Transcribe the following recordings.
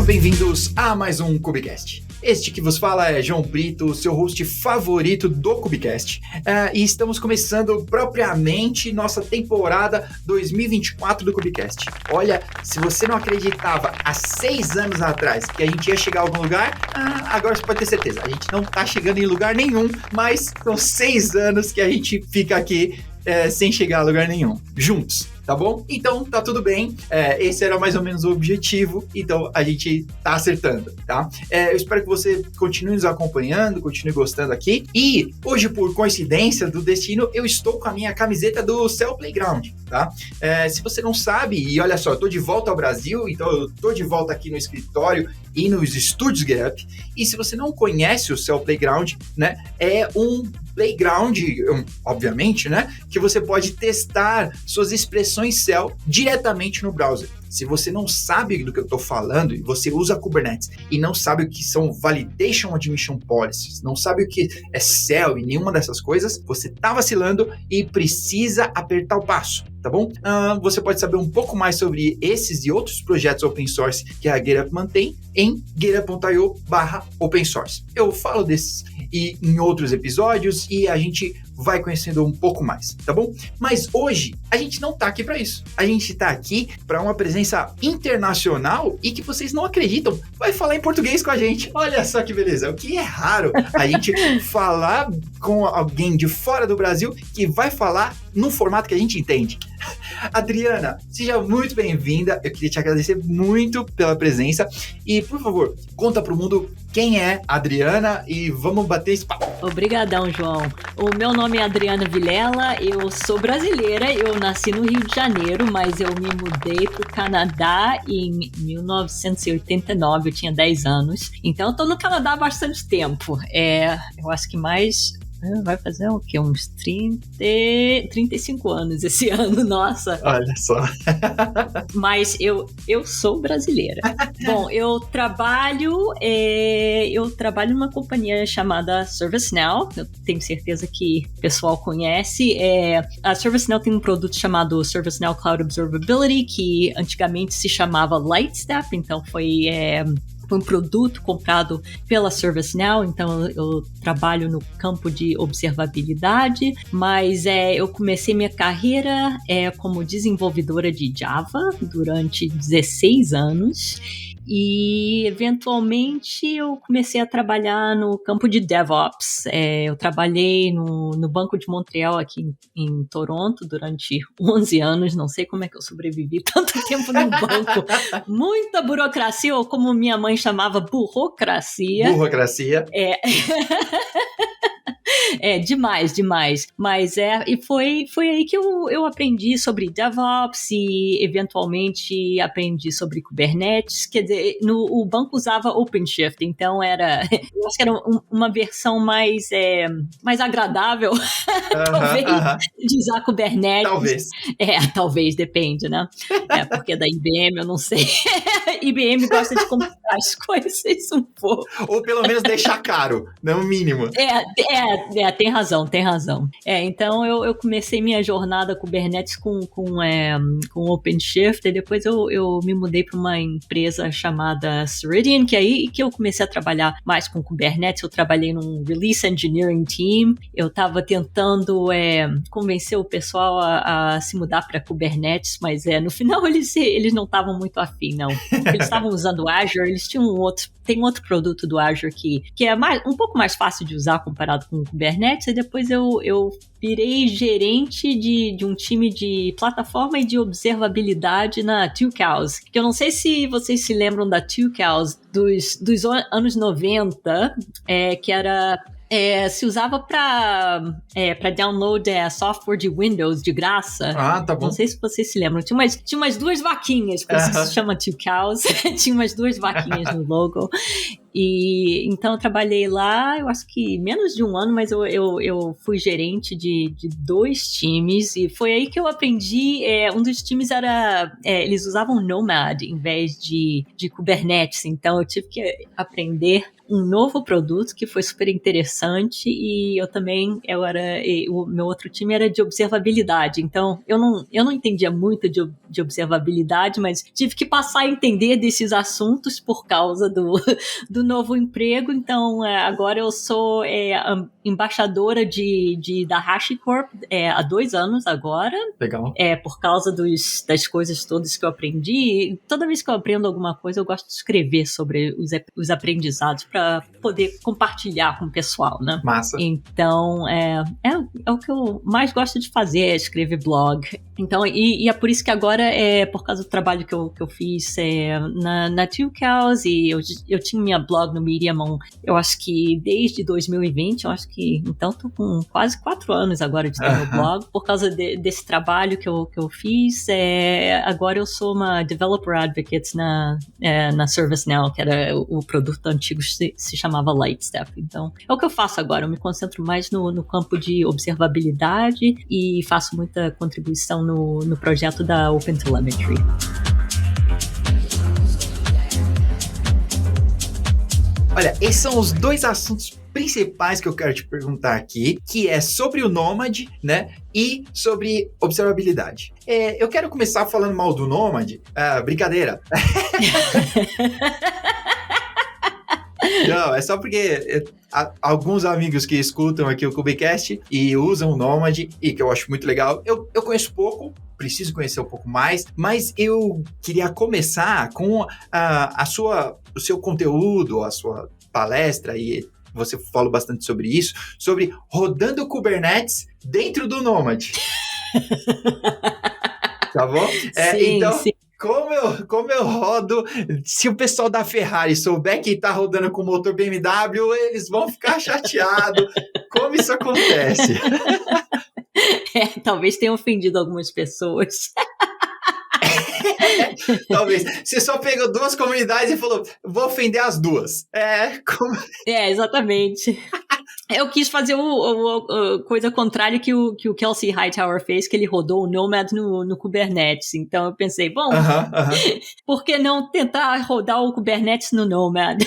bem-vindos a mais um Cubicast. Este que vos fala é João Brito, seu host favorito do Cubicast. E estamos começando propriamente nossa temporada 2024 do Cubicast. Olha, se você não acreditava há 6 anos atrás que a gente ia chegar a algum lugar, agora você pode ter certeza. A gente não está chegando em lugar nenhum, mas são 6 anos que a gente fica aqui sem chegar a lugar nenhum, juntos. Tá bom? Então, tá tudo bem. Esse era mais ou menos o objetivo. Então, a gente tá acertando, tá? Eu espero que você continue nos acompanhando, continue gostando aqui. E hoje, por coincidência do destino, eu estou com a minha camiseta do Cell Playground, tá? Se você não sabe, e olha só, eu tô de volta ao Brasil, então eu tô de volta aqui no escritório e nos estúdios GetUp. E se você não conhece o Cell Playground, né? É um playground, obviamente, né? Que você pode testar suas expressões Cell diretamente no browser. Se você não sabe do que eu estou falando e você usa Kubernetes e não sabe o que são Validation Admission Policies, não sabe o que é Cell e nenhuma dessas coisas, você está vacilando e precisa apertar o passo, tá bom? Você pode saber um pouco mais sobre esses e outros projetos open source que a GetUp mantém em getup.io/open source. Eu falo desses e em outros episódios e a gente vai conhecendo um pouco mais, tá bom? Mas hoje a gente não tá aqui para isso. A gente tá aqui para uma presença internacional e que vocês não acreditam, vai falar em português com a gente. Olha só que beleza, o que é raro a gente falar com alguém de fora do Brasil que vai falar num formato que a gente entende. Adriana, seja muito bem-vinda. Eu queria te agradecer muito pela presença e, por favor, conta pro mundo quem é a Adriana e vamos bater esse papo. Obrigadão, João. O meu nome é Adriana Vilela, eu sou brasileira, eu nasci no Rio de Janeiro, mas eu me mudei pro Canadá em 1989, eu tinha 10 anos. Então eu tô no Canadá há bastante tempo. Eu acho que mais... Vai fazer o quê? Uns 35 anos esse ano, nossa. Olha só. Mas eu sou brasileira. Bom, eu trabalho numa companhia chamada ServiceNow. Eu tenho certeza que o pessoal conhece. A ServiceNow tem um produto chamado ServiceNow Cloud Observability, que antigamente se chamava Lightstep, então foi um produto comprado pela ServiceNow, então eu trabalho no campo de observabilidade, mas eu comecei minha carreira como desenvolvedora de Java durante 16 anos e eventualmente eu comecei a trabalhar no campo de DevOps. Eu trabalhei no Banco de Montreal aqui em Toronto durante 11 anos, não sei como é que eu sobrevivi tanto tempo no banco. Muita burocracia, ou como minha mãe chamava, burocracia. Burocracia. Demais. Mas e foi aí que eu aprendi sobre DevOps e eventualmente aprendi sobre Kubernetes. Quer dizer, o banco usava OpenShift, então eu acho que era uma versão mais agradável, talvez, de usar Kubernetes. Talvez. Talvez, depende, né? Porque da IBM eu não sei. IBM gosta de complicar as coisas um pouco. Ou pelo menos deixar caro, não o mínimo. Tem razão. Então eu comecei minha jornada Kubernetes com OpenShift e depois eu me mudei para uma empresa chamada Ceridian, que é aí que eu comecei a trabalhar mais com Kubernetes. Eu trabalhei num Release Engineering Team, eu estava tentando convencer o pessoal a se mudar para Kubernetes, mas no final eles não estavam muito afim, não. Eles estavam usando Azure, eles tinham tem outro produto do Azure que é um pouco mais fácil de usar comparado com o Kubernetes, e depois eu virei gerente de um time de plataforma e de observabilidade na Tucows, que eu não sei se vocês se lembram da Tucows dos anos 90, que era... se usava para download software de Windows de graça. Tá bom. Não sei se vocês se lembram. Tinha umas 2 vaquinhas, por isso que se chama Two Cows. Tinha umas 2 vaquinhas no logo. E então eu trabalhei lá, eu acho que menos de um ano, mas eu fui gerente de 2 times, e foi aí que eu aprendi. Um dos times eles usavam Nomad em vez de Kubernetes, então eu tive que aprender um novo produto que foi super interessante. E o meu outro time era de observabilidade, então eu não entendia muito de observabilidade, mas tive que passar a entender desses assuntos por causa do novo emprego. Então agora eu sou embaixadora da HashiCorp há 2 anos agora. Legal. Por causa das coisas todas que eu aprendi. Toda vez que eu aprendo alguma coisa, eu gosto de escrever sobre os aprendizados para poder compartilhar com o pessoal, né? Massa. Então, é o que eu mais gosto de fazer, é escrever blog. Então, e é por isso que agora, por causa do trabalho que eu fiz na Two Cows, e eu tinha minha blog no Medium, eu acho que desde 2020, eu acho que, então, tô com quase 4 anos agora de ter meu blog, por causa desse trabalho que eu fiz. Agora eu sou uma Developer Advocate na ServiceNow, que era o produto antigo, se chamava Lightstep. Então, é o que eu faço agora, eu me concentro mais no campo de observabilidade e faço muita contribuição no projeto da OpenTelemetry. Olha, esses são os 2 assuntos principais que eu quero te perguntar aqui, que é sobre o Nomad, né, e sobre observabilidade. Eu quero começar falando mal do Nomad. Brincadeira. Não, é só porque alguns amigos que escutam aqui o KubeCast e usam o Nomad, e que eu acho muito legal, eu conheço pouco, preciso conhecer um pouco mais, mas eu queria começar com o seu conteúdo, a sua palestra, e você falou bastante sobre isso, sobre rodando Kubernetes dentro do Nomad. Tá bom? Sim, então, sim. Como eu rodo, se o pessoal da Ferrari souber que tá rodando com motor BMW, eles vão ficar chateados. Como isso acontece? Talvez tenha ofendido algumas pessoas. Talvez. Você só pegou 2 comunidades e falou, vou ofender as 2. Exatamente. Eu quis fazer a coisa contrária que o Kelsey Hightower fez, que ele rodou o Nomad no Kubernetes. Então eu pensei, bom, por que não tentar rodar o Kubernetes no Nomad?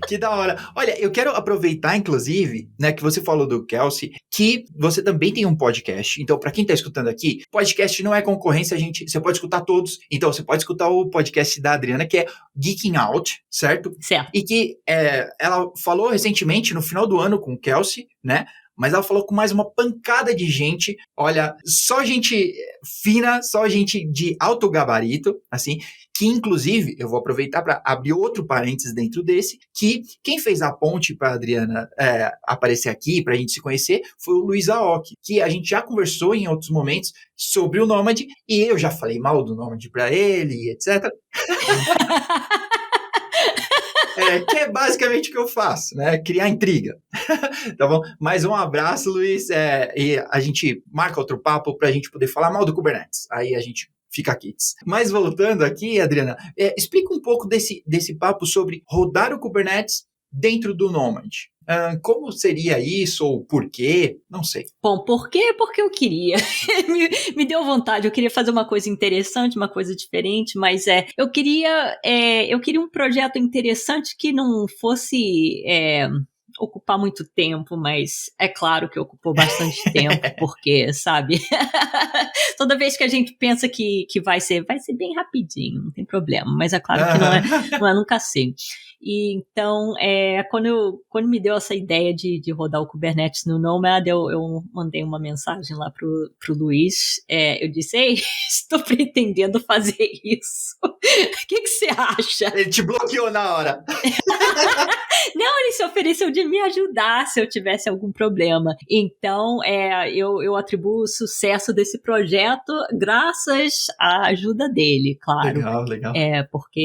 Que da hora. Olha, eu quero aproveitar, inclusive, né, que você falou do Kelsey, que você também tem um podcast. Então, para quem tá escutando aqui, podcast não é concorrência, você pode escutar todos. Então, você pode escutar o podcast da Adriana, que é Geeking Out, certo? Certo. E que ela falou recentemente, no final do ano, com o Kelsey, né? Mas ela falou com mais uma pancada de gente, olha, só gente fina, só gente de alto gabarito, assim, que inclusive, eu vou aproveitar para abrir outro parênteses dentro desse, que quem fez a ponte para a Adriana aparecer aqui, para a gente se conhecer, foi o Luiz Aoki, que a gente já conversou em outros momentos sobre o Nomad, e eu já falei mal do Nomad para ele, etc., que é basicamente o que eu faço, né? Criar intriga. Tá bom? Mais um abraço, Luiz. E a gente marca outro papo para a gente poder falar mal do Kubernetes. Aí a gente fica kits. Mas voltando aqui, Adriana, explica um pouco desse papo sobre rodar o Kubernetes dentro do Nomad. Como seria isso, ou por quê? Não sei. Bom, por quê? Porque eu queria. me deu vontade, eu queria fazer uma coisa interessante, uma coisa diferente, mas eu queria um projeto interessante que não fosse ocupar muito tempo, mas é claro que ocupou bastante tempo, porque, sabe, toda vez que a gente pensa que vai ser bem rapidinho, não tem problema, mas é claro que não é nunca assim. E então, quando me deu essa ideia de rodar o Kubernetes no Nomad, eu mandei uma mensagem lá pro Luiz. Eu disse, ei, estou pretendendo fazer isso. O que você acha? Ele te bloqueou na hora. Não, ele se ofereceu de me ajudar se eu tivesse algum problema. Então, eu atribuo o sucesso desse projeto graças à ajuda dele, claro. Legal. Porque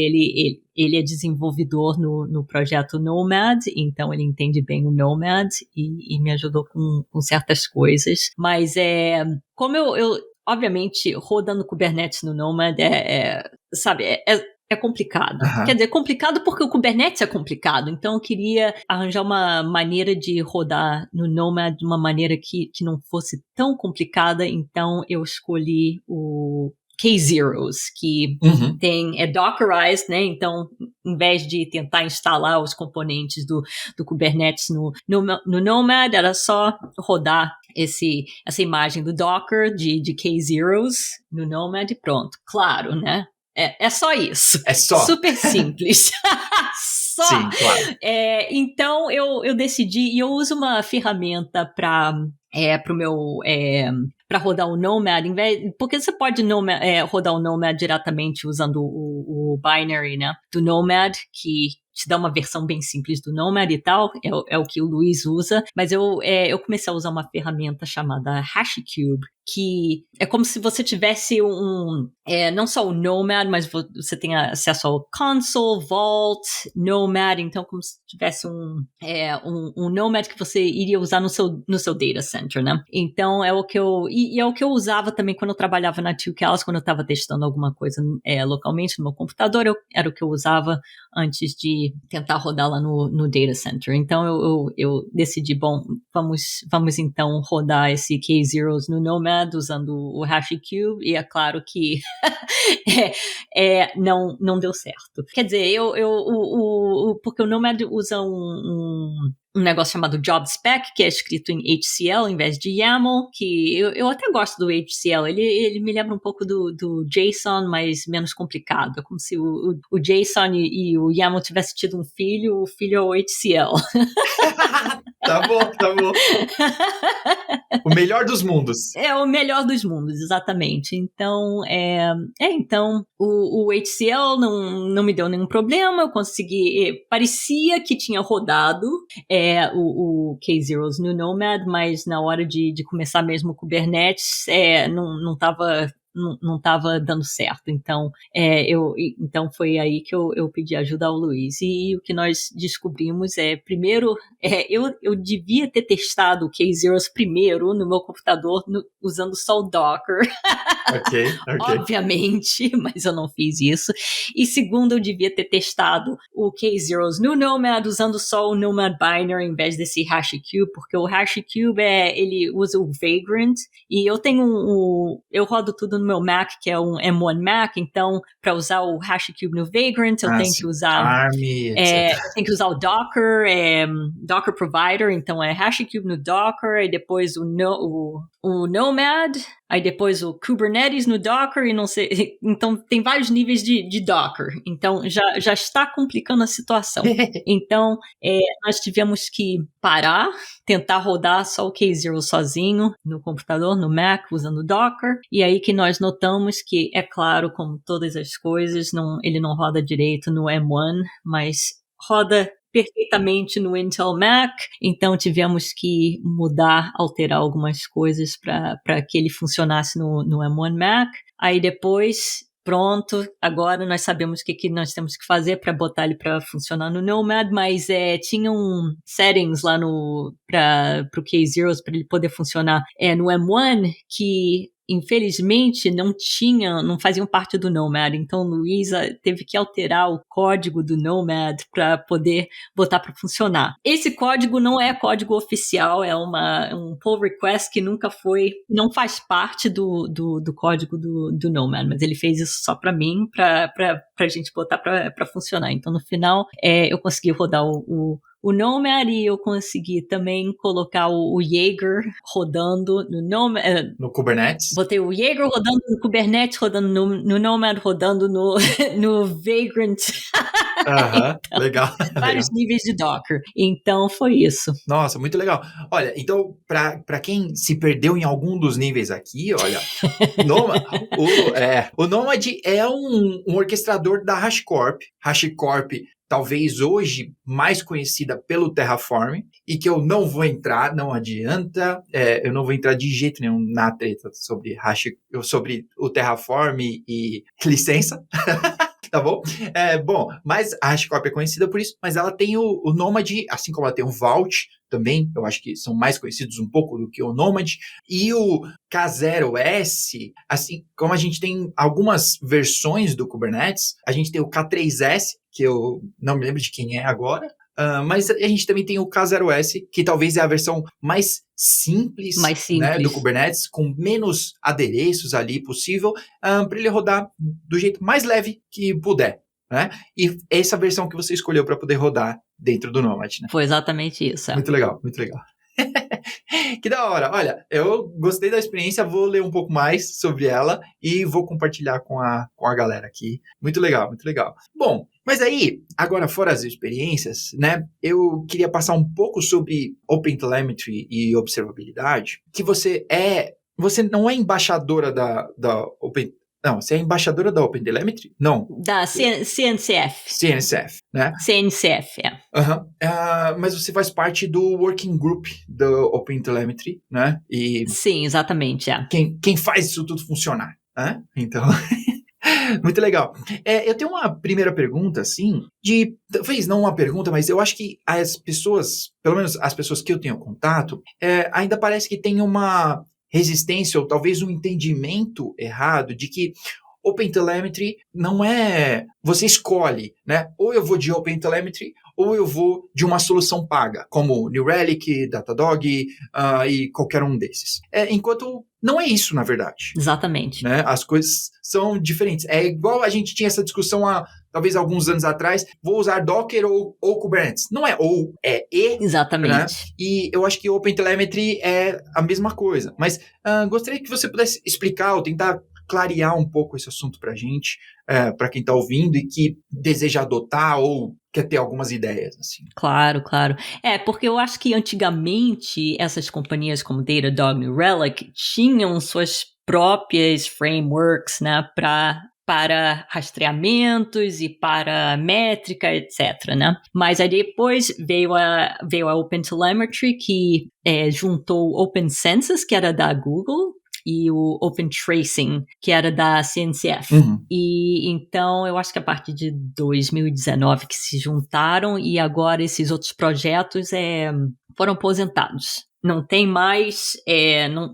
ele é desenvolvedor no projeto Nomad, então ele entende bem o Nomad e me ajudou com certas coisas. Mas como eu obviamente, rodando Kubernetes no Nomad sabe, é complicado. Aham. Quer dizer, complicado porque o Kubernetes é complicado. Então eu queria arranjar uma maneira de rodar no Nomad de uma maneira que não fosse tão complicada. Então eu escolhi o K-Zeros, que é Dockerized, né? Então, em vez de tentar instalar os componentes do Kubernetes no Nomad, era só rodar essa imagem do Docker de K-Zeros no Nomad e pronto. Claro, né? É só isso. É só. Super simples. Só. Sim, claro. Então, eu decidi, e eu uso uma ferramenta para rodar o Nomad, porque você pode rodar o Nomad diretamente usando o binary, né, do Nomad, que te dá uma versão bem simples do Nomad e tal, é o que o Luiz usa, mas eu comecei a usar uma ferramenta chamada HashiCube, que é como se você tivesse não só o Nomad, mas você tem acesso ao Console, Vault, Nomad, então como se tivesse um Nomad que você iria usar no seu data center, né? Então é o que eu usava também quando eu trabalhava na Tucals, quando eu estava testando alguma coisa localmente no meu computador, era o que eu usava antes de tentar rodar lá no data center. Então eu decidi, bom, vamos então rodar esse K-Zeros no Nomad usando o HashiCube, e é claro que não deu certo. Quer dizer, porque o Nomad usa um negócio chamado Job Spec, que é escrito em HCL em vez de YAML, que eu até gosto do HCL, ele me lembra um pouco do JSON, mas menos complicado. É como se o JSON e o YAML tivessem tido um filho, o filho é o HCL. Tá bom. O melhor dos mundos. É o melhor dos mundos, exatamente. Então, então o HCL não me deu nenhum problema, eu consegui, parecia que tinha rodado o K-Zeros no Nomad, mas na hora de começar mesmo o Kubernetes, não estava dando certo. Então, então foi aí que eu pedi ajuda ao Luiz. E o que nós descobrimos primeiro, eu devia ter testado o K-Zeros primeiro no meu computador usando só o Docker. Ok. Obviamente, mas eu não fiz isso. E segundo, eu devia ter testado o K-Zeros no Nomad usando só o Nomad Binary em vez desse HashiCube, porque o HashiCube ele usa o Vagrant, e eu tenho eu rodo tudo no meu Mac, que é um M1 Mac, então para usar o HashiCube no Vagrant, eu tenho que usar ARM, etc. eu tenho que usar o Docker, Docker Provider, então é HashiCube no Docker, e depois o Nomad, aí depois o Kubernetes no Docker, e não sei, então tem vários níveis de Docker, então já está complicando a situação. Então nós tivemos que parar, tentar rodar só o K-Zeros sozinho no computador, no Mac, usando Docker, e aí que nós notamos que, é claro, como todas as coisas, ele não roda direito no M1, mas roda perfeitamente no Intel Mac, então tivemos que alterar algumas coisas para que ele funcionasse no M1 Mac. Aí depois, pronto, agora nós sabemos o que nós temos que fazer para botar ele para funcionar no Nomad, mas tinham settings lá para o K-Zeros, para ele poder funcionar no M1, que infelizmente não faziam parte do Nomad, então o Luiz teve que alterar o código do Nomad para poder botar para funcionar. Esse código não é código oficial, é um pull request que não faz parte do código do Nomad, mas ele fez isso só para mim, para a gente botar para funcionar. Então no final eu consegui rodar o Nomad, e eu consegui também colocar o Jaeger rodando no Nomad. No Kubernetes? Botei o Jaeger rodando no Kubernetes, rodando no Nomad, rodando no Vagrant. Então, legal. Vários níveis de Docker. Então, foi isso. Nossa, muito legal. Olha, então, para quem se perdeu em algum dos níveis aqui, olha, o Nomad é um orquestrador da HashiCorp. HashiCorp, talvez hoje mais conhecida pelo Terraform, e que eu não vou entrar, não adianta, eu não vou entrar de jeito nenhum na treta sobre o Terraform e licença. Tá bom? Bom, mas a HashiCorp é conhecida por isso, mas ela tem o Nomad, assim como ela tem o Vault também, eu acho que são mais conhecidos um pouco do que o Nomad, e o K0S, assim como a gente tem algumas versões do Kubernetes, a gente tem o K3S, que eu não me lembro de quem é agora, mas a gente também tem o K0S, que talvez é a versão mais simples. Né, do Kubernetes, com menos adereços ali possível, para ele rodar do jeito mais leve que puder. Né? E essa versão que você escolheu para poder rodar dentro do Nomad. Né? Foi exatamente isso. Muito legal, muito legal. Que da hora. Olha, eu gostei da experiência, vou ler um pouco mais sobre ela e vou compartilhar com a galera aqui. Muito legal, muito legal. Bom, mas aí, agora fora as experiências, né, eu queria passar um pouco sobre OpenTelemetry e observabilidade, que você não é embaixadora da Open... Não, você é embaixadora da OpenTelemetry? Não. Da CNCF. CNCF, né? CNCF, mas você faz parte do Working Group da OpenTelemetry, né? E sim, exatamente, Quem faz isso tudo funcionar, né? Então... Muito legal. Eu tenho uma primeira pergunta, assim, talvez não uma pergunta, mas eu acho que as pessoas, pelo menos as pessoas que eu tenho contato, ainda parece que tem uma resistência ou talvez um entendimento errado de que OpenTelemetry não é... Você escolhe, né? Ou eu vou de OpenTelemetry ou eu vou de uma solução paga, como New Relic, Datadog e qualquer um desses. Enquanto não é isso, na verdade. Exatamente. Né? As coisas são diferentes. É igual a gente tinha essa discussão há, talvez, alguns anos atrás, vou usar Docker ou Kubernetes. Não é ou, é e. Exatamente. Né? E eu acho que o OpenTelemetry é a mesma coisa. Mas gostaria que você pudesse explicar ou tentar clarear um pouco esse assunto para a gente, para quem está ouvindo e que deseja adotar ou quer ter algumas ideias, assim. Claro. Porque eu acho que antigamente essas companhias como Datadog, New Relic tinham suas próprias frameworks, né, para rastreamentos e para métrica, etc, né? Mas aí depois veio a OpenTelemetry, que juntou o OpenCensus, que era da Google, e o OpenTracing, que era da CNCF. Uhum. E então eu acho que a partir de 2019 que se juntaram e agora esses outros projetos foram aposentados. Não tem mais,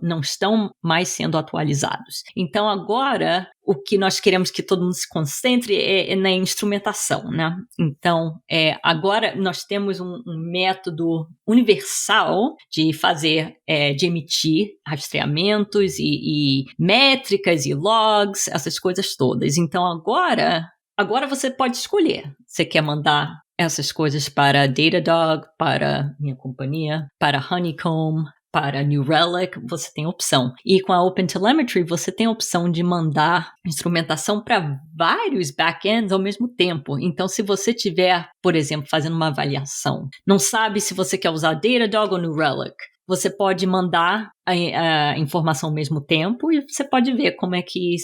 não estão mais sendo atualizados. Então agora o que nós queremos que todo mundo se concentre é na instrumentação, né? Então agora nós temos um método universal de fazer, de emitir rastreamentos e métricas e logs, essas coisas todas. Então agora você pode escolher. Você quer mandar essas coisas para Datadog, para minha companhia, para Honeycomb, para New Relic, você tem opção. E com a OpenTelemetry, você tem a opção de mandar instrumentação para vários backends ao mesmo tempo. Então, se você tiver, por exemplo, fazendo uma avaliação, não sabe se você quer usar Datadog ou New Relic, você pode mandar a informação ao mesmo tempo e você pode ver como é que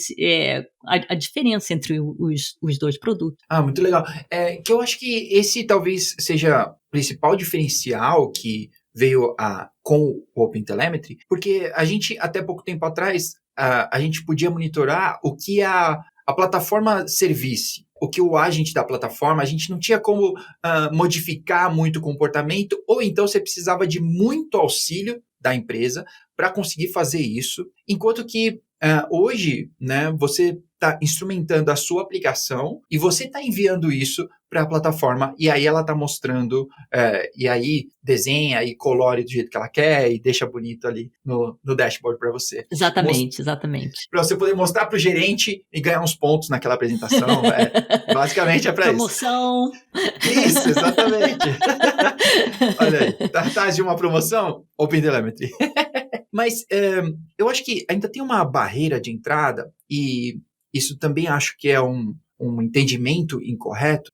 a diferença entre os dois produtos. Muito legal. Que eu acho que esse talvez seja o principal diferencial que veio com o OpenTelemetry, porque a gente, até pouco tempo atrás, a gente podia monitorar o que a plataforma servisse. O que o agente da plataforma, a gente não tinha como modificar muito o comportamento, ou então você precisava de muito auxílio da empresa para conseguir fazer isso, enquanto que hoje, né, você está instrumentando a sua aplicação e você está enviando isso para a plataforma e aí ela está mostrando, e aí desenha e colore do jeito que ela quer e deixa bonito ali no dashboard para você. Exatamente. Para você poder mostrar para o gerente e ganhar uns pontos naquela apresentação. Basicamente é para isso. Promoção. Isso, exatamente. Olha aí, tá de uma promoção? OpenTelemetry. Mas eu acho que ainda tem uma barreira de entrada, e isso também acho que é um entendimento incorreto,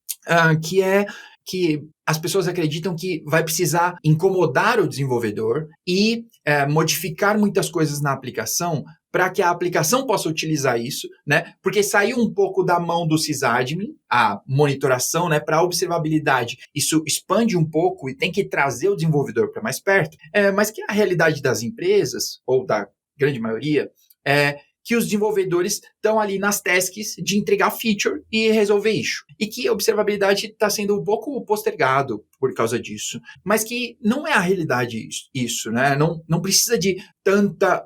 que é que as pessoas acreditam que vai precisar incomodar o desenvolvedor e modificar muitas coisas na aplicação para que a aplicação possa utilizar isso, né? Porque saiu um pouco da mão do sysadmin, a monitoração, né, para a observabilidade. Isso expande um pouco e tem que trazer o desenvolvedor para mais perto, mas que a realidade das empresas, ou da grande maioria, é que os desenvolvedores estão ali nas tasks de entregar feature e resolver isso. E que a observabilidade está sendo um pouco postergado por causa disso. Mas que não é a realidade isso, né? Não precisa de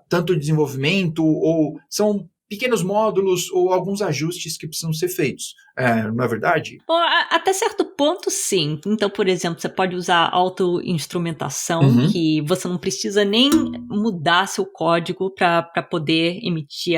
tanto desenvolvimento, ou são pequenos módulos ou alguns ajustes que precisam ser feitos. Não é verdade? Bom, até certo ponto, sim. Então, por exemplo, você pode usar auto-instrumentação, que você não precisa nem mudar seu código para poder emitir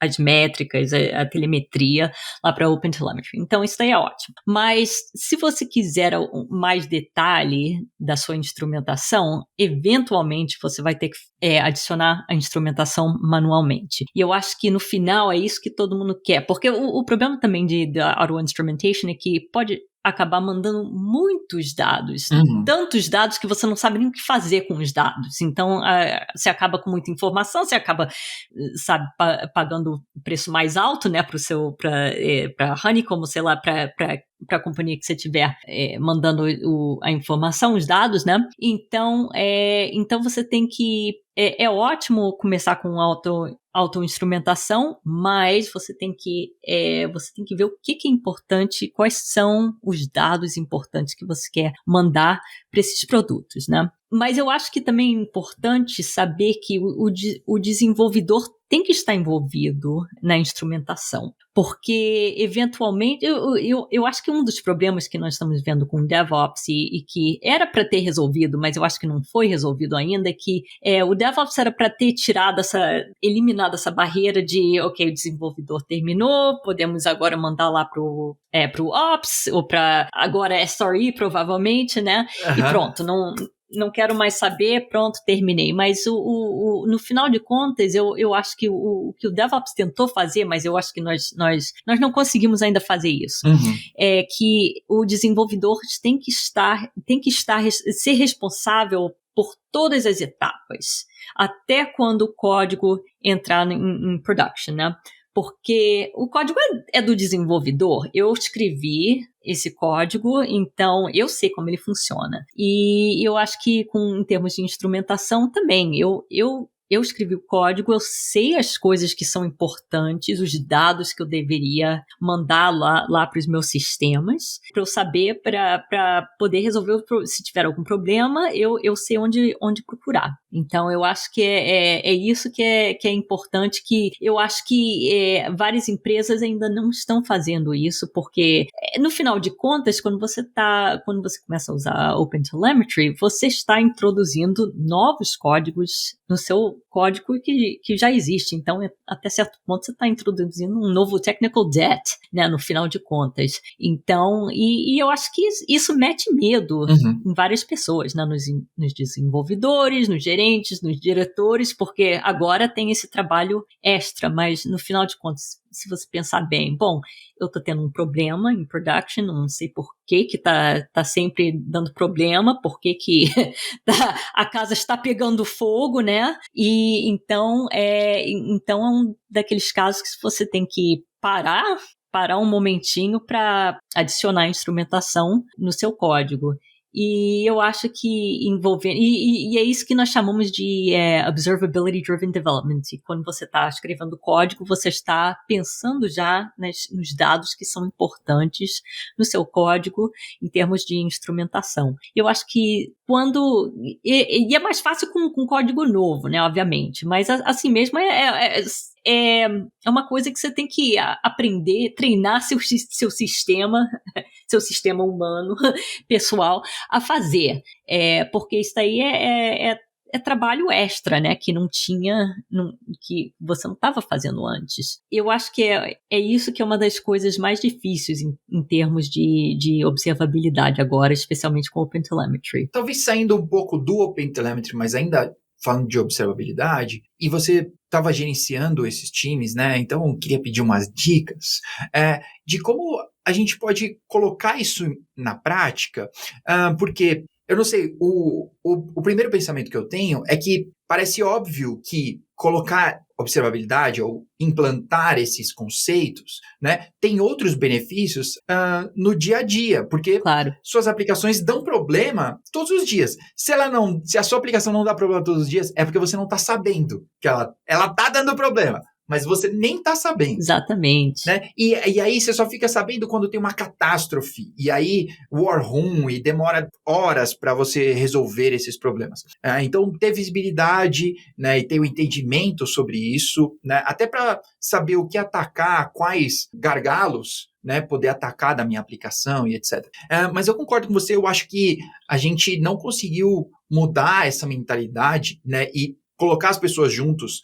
as métricas, a telemetria lá para OpenTelemetry. Então, isso daí é ótimo. Mas, se você quiser mais detalhe da sua instrumentação, eventualmente você vai ter que adicionar a instrumentação manualmente. E eu acho que no final é isso que todo mundo quer. Porque o problema também da auto-instrumentation é que pode acabar mandando muitos dados, tantos dados que você não sabe nem o que fazer com os dados. Então, você acaba com muita informação, você acaba, sabe, pagando preço mais alto, né, para Honeycomb, sei lá, para a companhia que você estiver mandando a informação, os dados, né? Então você tem que... É ótimo começar com auto-instrumentação, mas você tem que ver o que é importante, quais são os dados importantes que você quer mandar para esses produtos, né? Mas eu acho que também é importante saber que o desenvolvedor tem que estar envolvido na instrumentação, porque eventualmente eu acho que um dos problemas que nós estamos vendo com o DevOps e que era para ter resolvido, mas eu acho que não foi resolvido ainda, é que o DevOps era para ter eliminado essa barreira de, ok, o desenvolvedor terminou, podemos agora mandar lá pro Ops, ou para agora SRE provavelmente, né? E pronto, não quero mais saber, pronto, terminei. Mas no final de contas, eu acho que o que o DevOps tentou fazer, mas eu acho que nós não conseguimos ainda fazer isso, é que o desenvolvedor tem que ser responsável por todas as etapas, até quando o código entrar em production, né? Porque o código é do desenvolvedor. Eu escrevi esse código, então eu sei como ele funciona. E eu acho que em termos de instrumentação também, eu escrevi o código, eu sei as coisas que são importantes, os dados que eu deveria mandar lá para os meus sistemas, para eu saber, para poder resolver, se tiver algum problema, eu sei onde procurar. Então, eu acho que é isso que é importante, que eu acho que várias empresas ainda não estão fazendo isso, porque, no final de contas, quando você começa a usar OpenTelemetry, você está introduzindo novos códigos no seu código que já existe. Então, até certo ponto, você está introduzindo um novo technical debt, né, no final de contas. Então, e eu acho que isso mete medo em várias pessoas, né, nos desenvolvedores, nos gerentes, nos diretores, porque agora tem esse trabalho extra, mas no final de contas, se você pensar bem, bom, eu tô tendo um problema em production, não sei por que tá sempre dando problema, por que a casa está pegando fogo, né? E então é um daqueles casos que você tem que parar um momentinho para adicionar instrumentação no seu código. E eu acho que envolvendo... E é isso que nós chamamos de Observability Driven Development. E quando você está escrevendo código, você está pensando já nos dados que são importantes no seu código em termos de instrumentação. Eu acho que quando... E é mais fácil com código novo, né, obviamente. Mas assim mesmo é uma coisa que você tem que aprender, treinar seu sistema humano, pessoal, a fazer. Porque isso aí é trabalho extra, né? Que que você não estava fazendo antes. Eu acho que é isso que é uma das coisas mais difíceis em termos de observabilidade agora, especialmente com OpenTelemetry. Talvez saindo um pouco do OpenTelemetry, mas ainda falando de observabilidade, e você estava gerenciando esses times, né? Então, eu queria pedir umas dicas de como a gente pode colocar isso na prática, porque eu não sei, o primeiro pensamento que eu tenho é que parece óbvio que colocar observabilidade ou implantar esses conceitos, né, tem outros benefícios no dia a dia, porque Claro. suas aplicações dão problema todos os dias. Se a sua aplicação não dá problema todos os dias, é porque você não está sabendo que ela está dando problema, mas você nem está sabendo. Exatamente. Né? E aí você só fica sabendo quando tem uma catástrofe, e aí war room, e demora horas para você resolver esses problemas. Então, ter visibilidade, né, e ter o entendimento sobre isso, né, até para saber o que atacar, quais gargalos, né, poder atacar da minha aplicação e etc. Mas eu concordo com você, eu acho que a gente não conseguiu mudar essa mentalidade, né, e colocar as pessoas juntas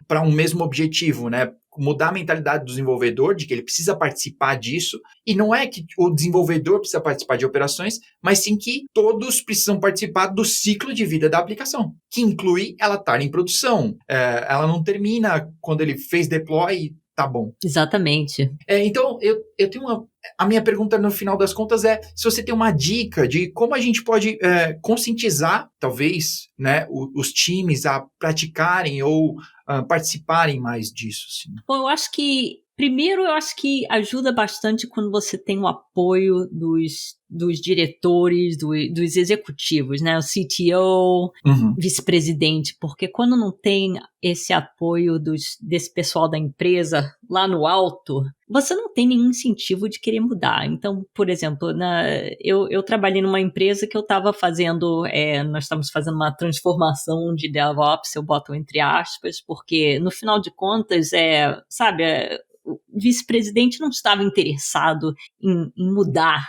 para um mesmo objetivo, né? Mudar a mentalidade do desenvolvedor, de que ele precisa participar disso, e não é que o desenvolvedor precisa participar de operações, mas sim que todos precisam participar do ciclo de vida da aplicação, que inclui ela estar em produção. Ela não termina quando ele fez deploy, tá bom. Exatamente. Então, eu tenho a minha pergunta no final das contas é se você tem uma dica de como a gente pode conscientizar, talvez, né, os times a praticarem ou participarem mais disso. Assim. Bom, eu acho que ajuda bastante quando você tem o apoio dos diretores, dos executivos, né? O CTO, vice-presidente, porque quando não tem esse apoio desse pessoal da empresa lá no alto, você não tem nenhum incentivo de querer mudar. Então, por exemplo, eu trabalhei numa empresa que eu estava fazendo, nós estamos fazendo uma transformação de DevOps, eu boto entre aspas, porque no final de contas, o vice-presidente não estava interessado em mudar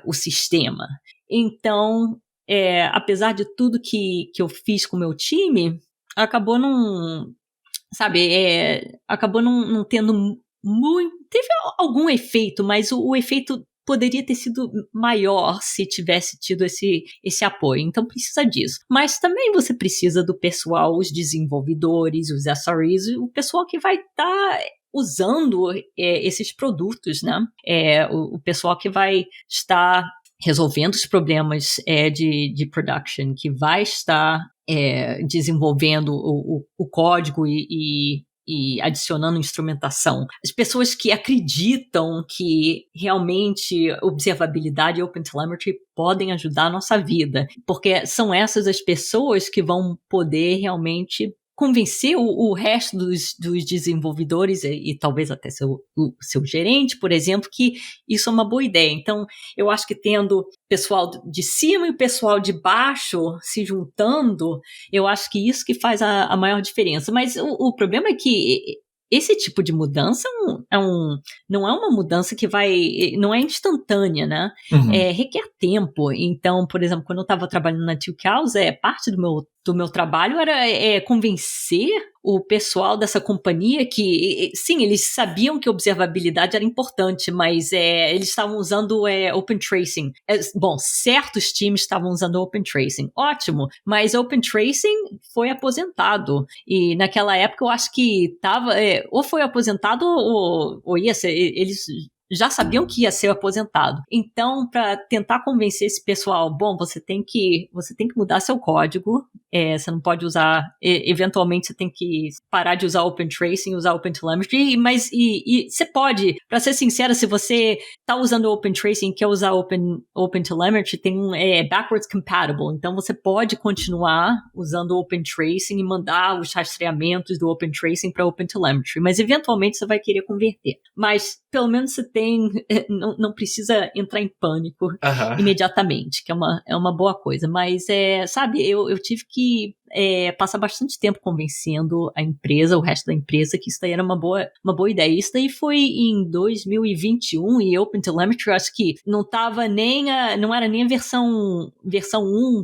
o sistema. Então, apesar de tudo que eu fiz com o meu time, acabou não tendo muito. Teve algum efeito, mas o efeito poderia ter sido maior se tivesse tido esse apoio. Então, precisa disso. Mas também você precisa do pessoal, os desenvolvedores, os SREs, o pessoal que vai estar usando esses produtos, né? O pessoal que vai estar resolvendo os problemas de production, que vai estar desenvolvendo o código e adicionando instrumentação. As pessoas que acreditam que realmente observabilidade e OpenTelemetry podem ajudar a nossa vida, porque são essas as pessoas que vão poder realmente convencer o resto dos desenvolvedores e talvez até o seu gerente, por exemplo, que isso é uma boa ideia. Então, eu acho que tendo o pessoal de cima e o pessoal de baixo se juntando, eu acho que isso que faz a maior diferença. Mas o problema é que esse tipo de mudança não é uma mudança que não é instantânea, né? Requer tempo. Então, por exemplo, quando eu estava trabalhando na 2000, parte do meu trabalho era convencer o pessoal dessa companhia que, sim, eles sabiam que observabilidade era importante, mas eles estavam usando Open Tracing. Bom, certos times estavam usando Open Tracing. Ótimo, mas Open Tracing foi aposentado. E naquela época eu acho que estava, ou foi aposentado ou ia ser, eles já sabiam que ia ser aposentado. Então, para tentar convencer esse pessoal, bom, você tem que mudar seu código, você não pode usar, eventualmente você tem que parar de usar Open Tracing, usar OpenTelemetry, mas você pode, para ser sincera, se você está usando Open Tracing e quer usar OpenTelemetry, tem backwards compatible, então você pode continuar usando Open Tracing e mandar os rastreamentos do Open Tracing para OpenTelemetry, mas eventualmente você vai querer converter. Mas pelo menos você não precisa entrar em pânico imediatamente, que é uma boa coisa. Mas, eu tive que passar bastante tempo convencendo a empresa, o resto da empresa, que isso daí era uma boa ideia. Isso daí foi em 2021 e OpenTelemetry, acho que não era nem a versão 1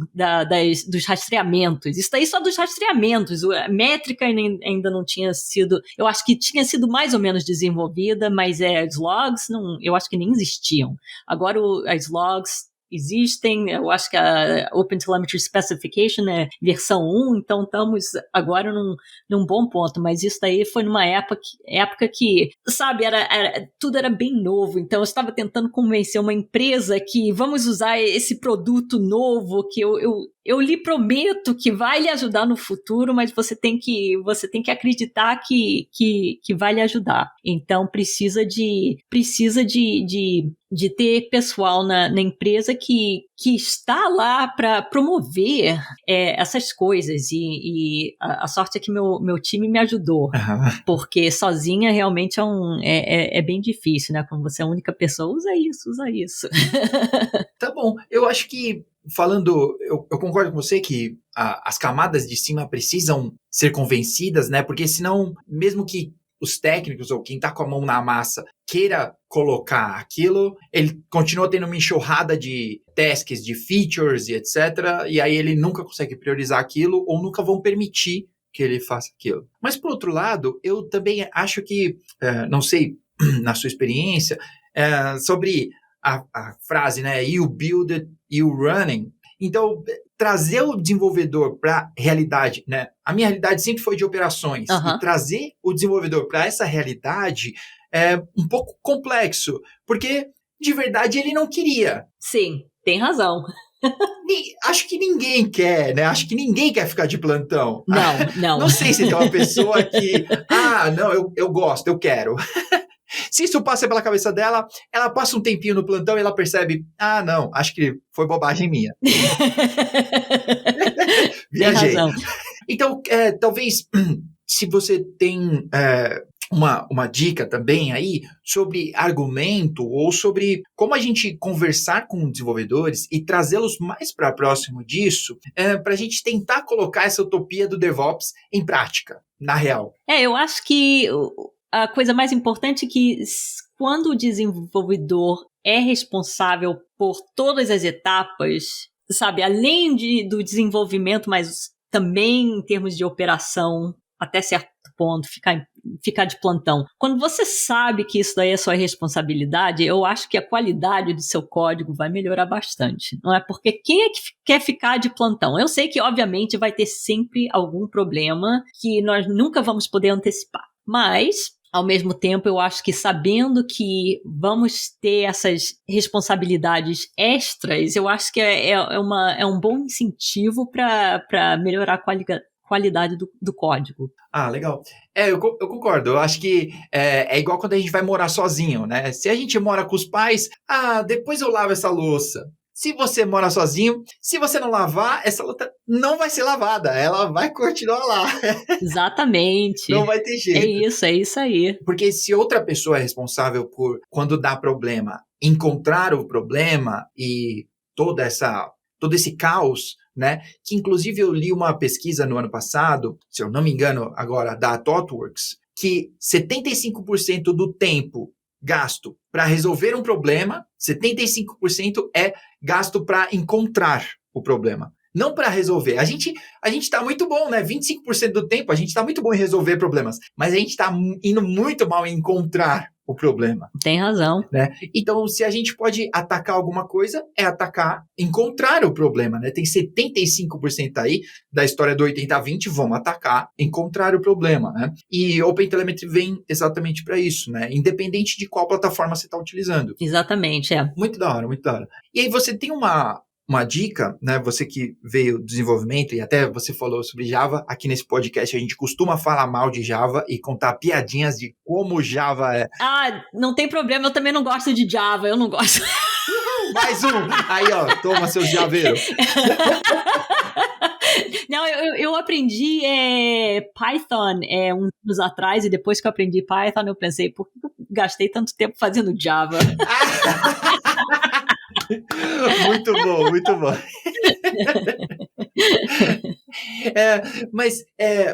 dos rastreamentos. Isso daí só dos rastreamentos. A métrica ainda não tinha sido, eu acho que tinha sido mais ou menos desenvolvida, mas as logs, eu acho que nem existiam. Agora as logs existem. Eu acho que a OpenTelemetry Specification é versão 1, então estamos agora num bom ponto, mas isso daí foi numa época que, sabe, tudo era bem novo, então eu estava tentando convencer uma empresa que vamos usar esse produto novo que eu lhe prometo que vai lhe ajudar no futuro, mas você tem que acreditar que vai lhe ajudar. Então precisa de ter pessoal na empresa que está lá para promover essas coisas, e a sorte é que meu time me ajudou, porque sozinha realmente é bem difícil, né? Quando você é a única pessoa, usa isso. Tá bom, eu acho que eu concordo com você que as camadas de cima precisam ser convencidas, né? Porque senão, mesmo que os técnicos ou quem tá com a mão na massa queira colocar aquilo, ele continua tendo uma enxurrada de tasks, de features e etc. E aí ele nunca consegue priorizar aquilo ou nunca vão permitir que ele faça aquilo. Mas, por outro lado, eu também acho que, não sei, na sua experiência, sobre a frase, né? You build it, you running. Então, trazer o desenvolvedor para a realidade, né? A minha realidade sempre foi de operações. E trazer o desenvolvedor para essa realidade é um pouco complexo, porque, de verdade, ele não queria. Sim, tem razão. Acho que ninguém quer, né? Acho que ninguém quer ficar de plantão. Não. Não sei se tem uma pessoa que... não, eu gosto, eu quero. Se isso passa pela cabeça dela, ela passa um tempinho no plantão e ela percebe, não, acho que foi bobagem minha. Viajei. Tem razão. Então, talvez, se você tem uma dica também aí sobre argumento ou sobre como a gente conversar com desenvolvedores e trazê-los mais para próximo disso, para a gente tentar colocar essa utopia do DevOps em prática, na real. Eu acho que a coisa mais importante é que quando o desenvolvedor é responsável por todas as etapas, sabe, além do desenvolvimento, mas também em termos de operação, até certo ponto, ficar de plantão. Quando você sabe que isso daí é sua responsabilidade, eu acho que a qualidade do seu código vai melhorar bastante. Não é? Porque quem é que quer ficar de plantão? Eu sei que, obviamente, vai ter sempre algum problema que nós nunca vamos poder antecipar. Mas, ao mesmo tempo, eu acho que sabendo que vamos ter essas responsabilidades extras, eu acho que é um bom incentivo para melhorar a qualidade do código. Legal. Eu concordo. Eu acho que é igual quando a gente vai morar sozinho, né? Se a gente mora com os pais, depois eu lavo essa louça. Se você mora sozinho, se você não lavar, essa louça não vai ser lavada. Ela vai continuar lá. Exatamente. Não vai ter jeito. É isso aí. Porque se outra pessoa é responsável por, quando dá problema, encontrar o problema e todo esse caos, né? Que inclusive eu li uma pesquisa no ano passado, se eu não me engano agora, da ThoughtWorks, que 75% do tempo gasto para resolver um problema, 75% é gasto para encontrar o problema. Não para resolver. A gente tá muito bom, né? 25% do tempo a gente tá muito bom em resolver problemas, mas a gente tá indo muito mal em encontrar o problema. Tem razão. Né? Então, se a gente pode atacar alguma coisa, encontrar o problema, né? Tem 75% aí da história do 80-20, vamos atacar, encontrar o problema, né? E OpenTelemetry vem exatamente para isso, né? Independente de qual plataforma você está utilizando. Exatamente, Muito da hora, muito da hora. E aí você tem uma dica, né? Você que veio do desenvolvimento e até você falou sobre Java, aqui nesse podcast a gente costuma falar mal de Java e contar piadinhas de como Java é. Não tem problema, eu também não gosto de Java, eu não gosto. Mais um! Aí, ó, toma seus javeiros. Não, eu aprendi Python uns anos atrás, e depois que eu aprendi Python, eu pensei, por que eu gastei tanto tempo fazendo Java? Muito bom, muito bom. Mas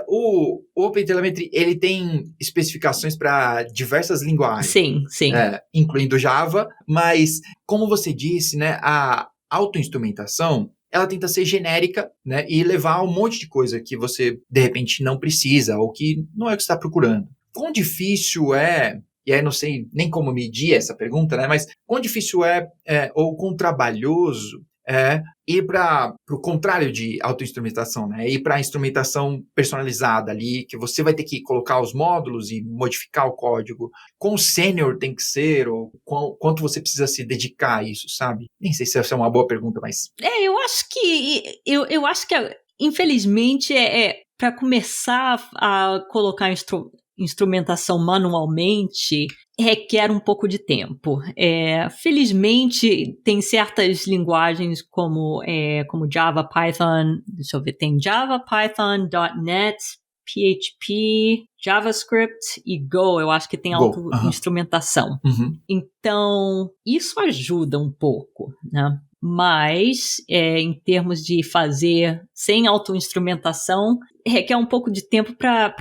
o OpenTelemetry, ele tem especificações para diversas linguagens. Sim. Incluindo Java, mas, como você disse, né, a autoinstrumentação, ela tenta ser genérica, né, e levar um monte de coisa que você, de repente, não precisa ou que não é o que você está procurando. Quão difícil é e aí não sei nem como medir essa pergunta, né? Mas quão difícil ou quão trabalhoso ir para o contrário de autoinstrumentação, né? Ir para a instrumentação personalizada ali, que você vai ter que colocar os módulos e modificar o código. Quão sênior tem que ser, ou quanto você precisa se dedicar a isso, sabe? Nem sei se essa é uma boa pergunta, mas... Eu acho que infelizmente, para começar a colocar instrumentação manualmente, requer um pouco de tempo. Felizmente, tem certas linguagens como Java, Python, deixa eu ver, tem Java, Python, .NET, PHP, JavaScript e Go, eu acho que tem auto-instrumentação. Uhum. Então, isso ajuda um pouco, né? Mas, em termos de fazer sem auto-instrumentação, requer um pouco de tempo para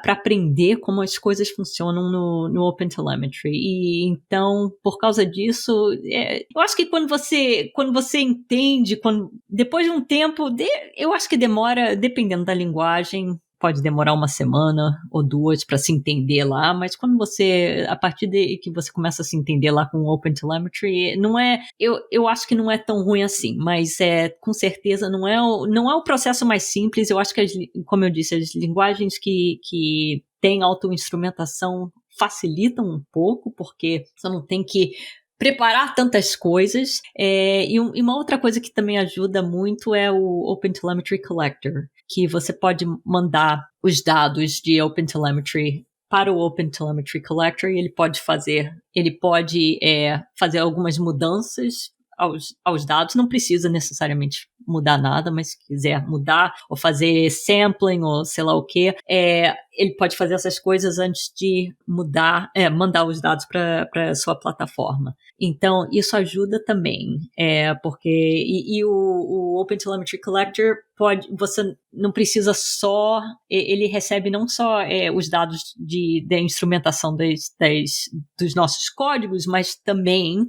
aprender como as coisas funcionam no OpenTelemetry. E então, por causa disso, eu acho que quando você entende, depois de um tempo, eu acho que demora, dependendo da linguagem, pode demorar uma semana ou duas para se entender lá, mas a partir de que você começa a se entender lá com o OpenTelemetry, eu acho que não é tão ruim assim, mas com certeza não é o processo mais simples. Eu acho que, como eu disse, as linguagens que têm auto-instrumentação facilitam um pouco, porque você não tem que preparar tantas coisas. E uma outra coisa que também ajuda muito é o OpenTelemetry Collector, que você pode mandar os dados de OpenTelemetry para o OpenTelemetry Collector e ele pode fazer algumas mudanças aos dados. Não precisa necessariamente mudar nada, mas se quiser mudar ou fazer sampling ou sei lá o que, ele pode fazer essas coisas antes de mandar os dados para a sua plataforma. Então, isso ajuda também, porque o OpenTelemetry Collector você não precisa ele recebe não só os dados da instrumentação dos nossos códigos, mas também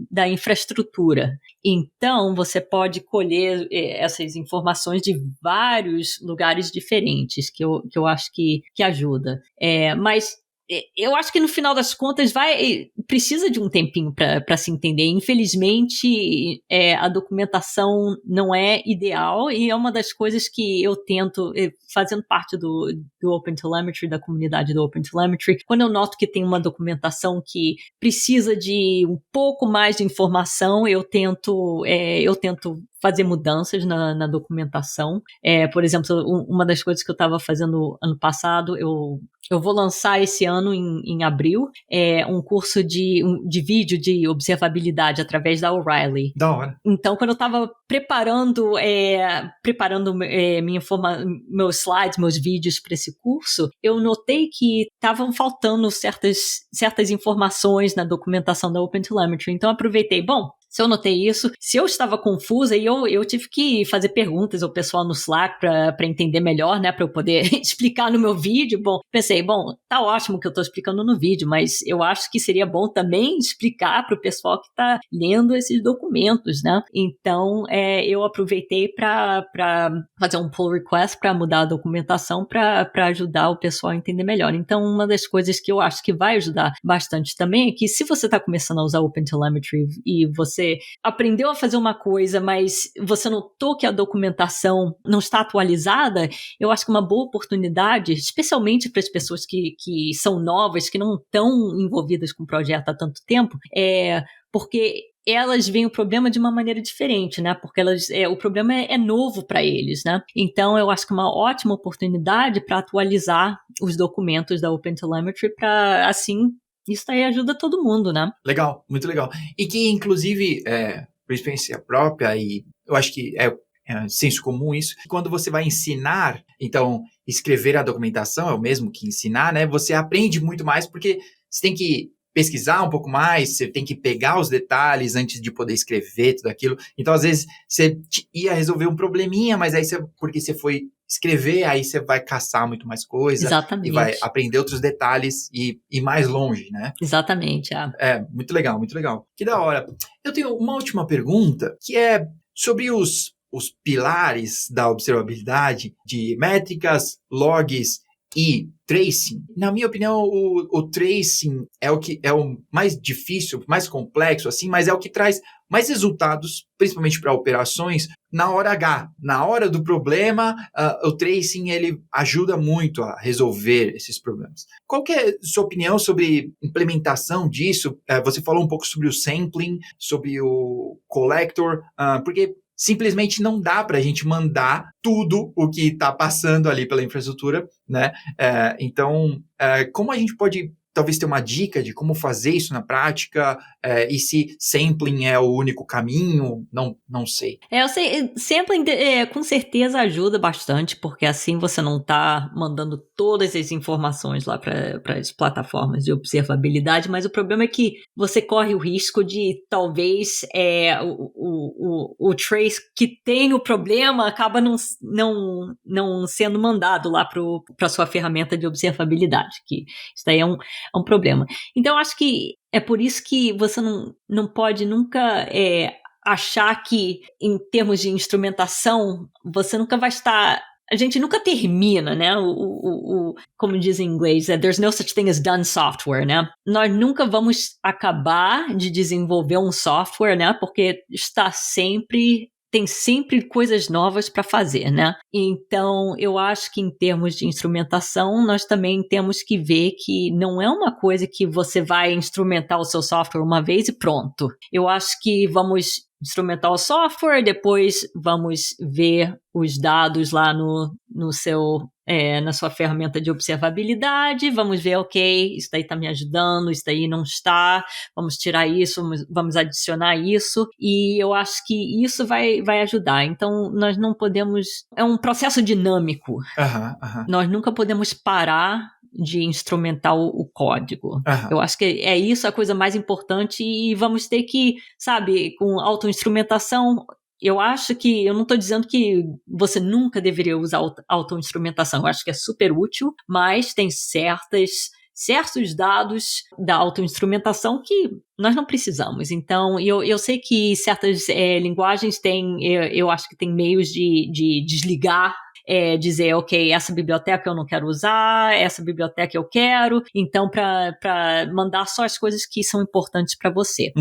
da infraestrutura. Então, você pode colher essas informações de vários lugares diferentes, que eu acho que ajuda. Mas eu acho que no final das contas precisa de um tempinho para se entender. Infelizmente, a documentação não é ideal e é uma das coisas que eu tento, fazendo parte do OpenTelemetry, da comunidade do OpenTelemetry, quando eu noto que tem uma documentação que precisa de um pouco mais de informação, eu tento fazer mudanças na documentação. Por exemplo, uma das coisas que eu estava fazendo ano passado, eu vou lançar esse ano, em abril, um curso de vídeo de observabilidade através da O'Reilly. Da hora. Então, quando eu estava preparando meus slides, meus vídeos para esse curso, eu notei que estavam faltando certas informações na documentação da OpenTelemetry. Então, aproveitei, se eu notei isso, se eu estava confusa e eu tive que fazer perguntas ao pessoal no Slack para entender melhor, né, para eu poder explicar no meu vídeo, pensei, tá ótimo que eu estou explicando no vídeo, mas eu acho que seria bom também explicar para o pessoal que está lendo esses documentos, né? Então, eu aproveitei para fazer um pull request para mudar a documentação para ajudar o pessoal a entender melhor. Então, uma das coisas que eu acho que vai ajudar bastante também é que se você está começando a usar OpenTelemetry e você aprendeu a fazer uma coisa, mas você notou que a documentação não está atualizada, eu acho que uma boa oportunidade, especialmente para as pessoas que são novas, que não estão envolvidas com o projeto há tanto tempo, porque elas veem o problema de uma maneira diferente, né? Porque o problema é novo para eles, né? Então, eu acho que é uma ótima oportunidade para atualizar os documentos da OpenTelemetry para, assim, isso aí ajuda todo mundo, né? Legal, muito legal. E que, inclusive, por experiência própria, e eu acho que é senso comum isso, que quando você vai ensinar, então, escrever a documentação é o mesmo que ensinar, né? Você aprende muito mais porque você tem que pesquisar um pouco mais, você tem que pegar os detalhes antes de poder escrever tudo aquilo. Então, às vezes, você ia resolver um probleminha, mas aí porque você foi escrever, aí você vai caçar muito mais coisa. Exatamente. E vai aprender outros detalhes e ir mais longe, né? Exatamente, muito legal, muito legal. Que da hora. Eu tenho uma última pergunta, que é sobre os pilares da observabilidade de métricas, logs e tracing, na minha opinião, o tracing é o mais difícil, mais complexo, assim, mas é o que traz mais resultados, principalmente para operações, na hora H. Na hora do problema, o tracing ele ajuda muito a resolver esses problemas. Qual que é a sua opinião sobre implementação disso? Você falou um pouco sobre o sampling, sobre o collector, porque simplesmente não dá para a gente mandar tudo o que está passando ali pela infraestrutura, né? Então, como a gente pode talvez ter uma dica de como fazer isso na prática, e se sampling é o único caminho, não sei. Eu sei, sampling com certeza ajuda bastante, porque assim você não está mandando todas as informações lá para as plataformas de observabilidade, mas o problema é que você corre o risco de talvez o trace que tem o problema acaba não sendo mandado lá para sua ferramenta de observabilidade, que isso daí é um problema. Então, acho que é por isso que você não pode nunca achar que, em termos de instrumentação, você nunca vai estar... A gente nunca termina, né? Como diz em inglês, there's no such thing as done software, né? Nós nunca vamos acabar de desenvolver um software, né? Porque tem sempre coisas novas para fazer, né? Então, eu acho que em termos de instrumentação, nós também temos que ver que não é uma coisa que você vai instrumentar o seu software uma vez e pronto. Eu acho que vamos instrumentar o software, depois vamos ver os dados lá na sua ferramenta de observabilidade, vamos ver, ok, isso daí está me ajudando, isso daí não está, vamos tirar isso, vamos adicionar isso, e eu acho que isso vai ajudar. Então, nós não podemos... É um processo dinâmico. Nós nunca podemos parar de instrumentar o código. Eu acho que é isso a coisa mais importante, e vamos ter que, sabe, com autoinstrumentação... Eu acho que, eu não estou dizendo que você nunca deveria usar autoinstrumentação, eu acho que é super útil, mas tem certos dados da autoinstrumentação que nós não precisamos. Então, eu sei que certas linguagens eu acho que tem meios de desligar, dizer, ok, essa biblioteca eu não quero usar, essa biblioteca eu quero, então para mandar só as coisas que são importantes para você.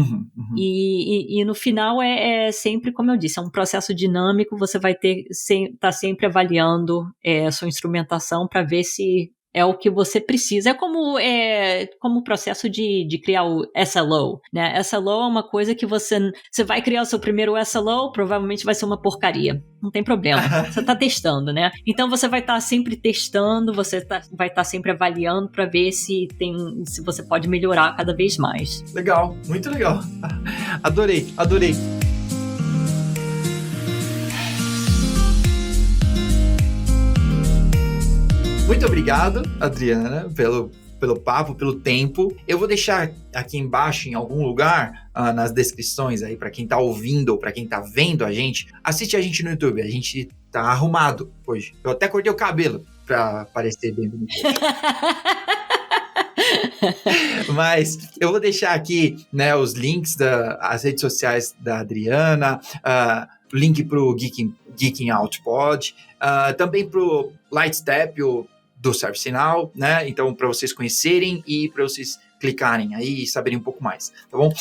E no final é sempre, como eu disse, é um processo dinâmico, você vai tá sempre avaliando a sua instrumentação para ver se é o que você precisa. É como o processo de criar o SLO, né? SLO é uma coisa que você vai criar o seu primeiro SLO, provavelmente vai ser uma porcaria. Não tem problema. Você está testando, né? Então você vai estar sempre testando, vai estar sempre avaliando para ver se você pode melhorar cada vez mais. Legal, muito legal. Adorei. Muito obrigado, Adriana, pelo papo, pelo tempo. Eu vou deixar aqui embaixo, em algum lugar, nas descrições aí, para quem tá ouvindo ou para quem tá vendo a gente. Assiste a gente no YouTube, a gente tá arrumado hoje. Eu até cortei o cabelo para parecer bem bonito. Mas eu vou deixar aqui, né, os links das redes sociais da Adriana, link pro Geeking Out Pod, também pro Lightstep, do ServiceNow, né? Então, para vocês conhecerem e para vocês clicarem aí e saberem um pouco mais, tá bom?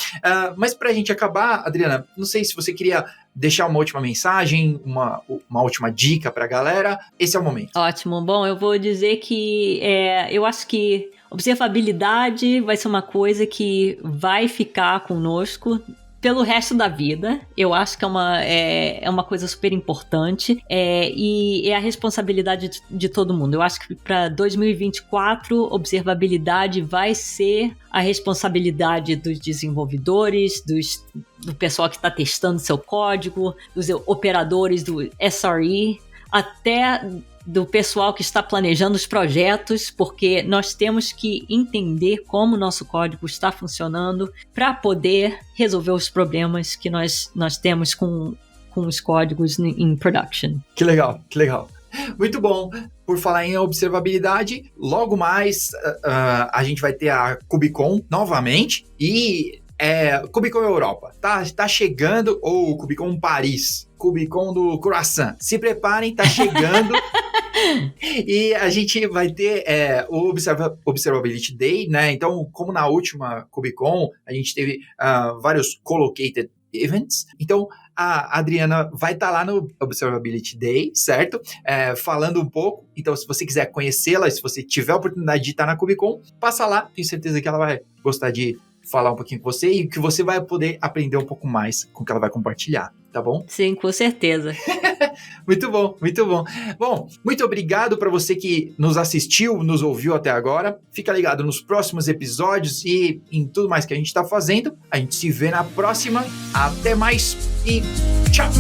Mas para a gente acabar, Adriana, não sei se você queria deixar uma última mensagem, uma última dica para a galera. Esse é o momento. Ótimo. Bom, eu vou dizer que eu acho que observabilidade vai ser uma coisa que vai ficar conosco pelo resto da vida. Eu acho que é uma coisa super importante, e é a responsabilidade de todo mundo. Eu acho que para 2024, observabilidade vai ser a responsabilidade dos desenvolvedores, do pessoal que está testando seu código, dos operadores do SRE, até do pessoal que está planejando os projetos, porque nós temos que entender como o nosso código está funcionando para poder resolver os problemas que nós temos com os códigos em production. Que legal. Muito bom. Por falar em observabilidade, logo mais a gente vai ter a KubeCon novamente, e KubeCon Europa, tá chegando, ou KubeCon Paris, KubeCon do Croissant. Se preparem, tá chegando. E a gente vai ter o Observability Day, né? Então, como na última KubeCon, a gente teve vários collocated events. Então, a Adriana vai estar lá no Observability Day, certo? Falando um pouco. Então, se você quiser conhecê-la, se você tiver a oportunidade de estar na KubeCon, passa lá. Tenho certeza que ela vai gostar de falar um pouquinho com você e que você vai poder aprender um pouco mais com o que ela vai compartilhar, tá bom? Sim, com certeza. Muito bom, muito bom. Bom, muito obrigado para você que nos assistiu, nos ouviu até agora. Fica ligado nos próximos episódios e em tudo mais que a gente está fazendo. A gente se vê na próxima. Até mais e tchau!